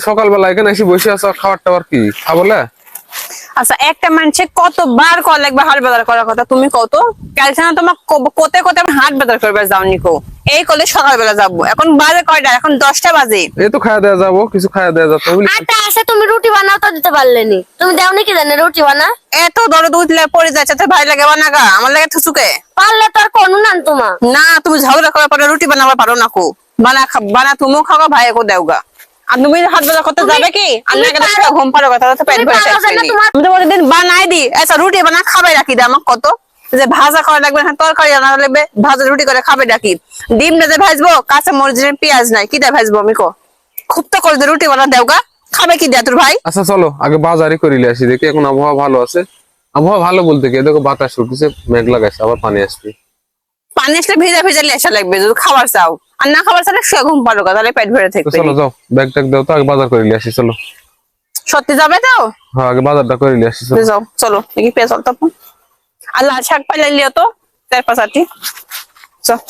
সকালবেলা এখানে এসে বসে আছো, খাবার টাবার কি খাবলে? আচ্ছা একটা মানুষে কতবার কল লাগবে হাট বাজার করার কথা তুমি কত কালকে না তোমার কোতে কোতে হাট বাজার করবে যাও নিকো এই কলে সকালবেলা যাবো এখন বাজে কয়টা এখন 10টা বাজে এই তো খাওয়া দেওয়া যাবো, কিছু খাওয়া দেওয়া যাবে। আটা আছে তুমি রুটি বানাও তো দিতে পারলেনি তুমি দাও নাকি জানে রুটি বানা এত দরদ উঠলে পড়ে যাচ্ছে তো ভাই লাগে বানাগা আমার লাগে থুসুকে পারলে তো আর কোনো নান তোমা না তুমি ঝগড়া করার পরে রুটি বানাবার পারো না কো বানা তুমিও খাওয়া ভাই কো দেওগা আর তুমি হাট বাজার করতে যাবে কি আর না গেলে ঘুম পারো কথা তো পেট ভরে শেষ আমি তো প্রতিদিন বানাই দি আচ্ছা রুটি বানা খাবে রাখি দে আমাকে কত যে ভাজা করা লাগবে না তরকারি আনা লাগবে ভাজা রুটি করে খাবে ডাকি ডিম না যে ভাজবো কাঁচা মরিচের পেঁয়াজ নাই কি দে ভাজবো আমি কো খুব তো করে রুটি বানা দেওগা খাবে কি দে তোর ভাই আচ্ছা চলো আগে বাজারে করিলে আসি, দেখি এখন আবহাওয়া ভালো আছে। আবহাওয়া ভালো বলতে কি দেখো বাতাস উঠেছে, মেঘ লাগাইছে, আবার পানি আসবে। পানি আসলে ভেজা ভেজা লেসা লাগবে যদি খাবার চাও আর না খাবার চাইলে শুয়ে ঘুম পারো তাহলে পেট ভরে তো থাকবে চলো যাও, ব্যাগ ট্যাগ দাও তো, আগে বাজার করিলে আসি চলো। সত্যি যাবে তো হ্যাঁ আগে বাজারটা করিলে আসি চলো। যাও চলো দেখি পেয়ে চল তখন আর লাল শাক পাইলে লিও তো 4-5 আটি চল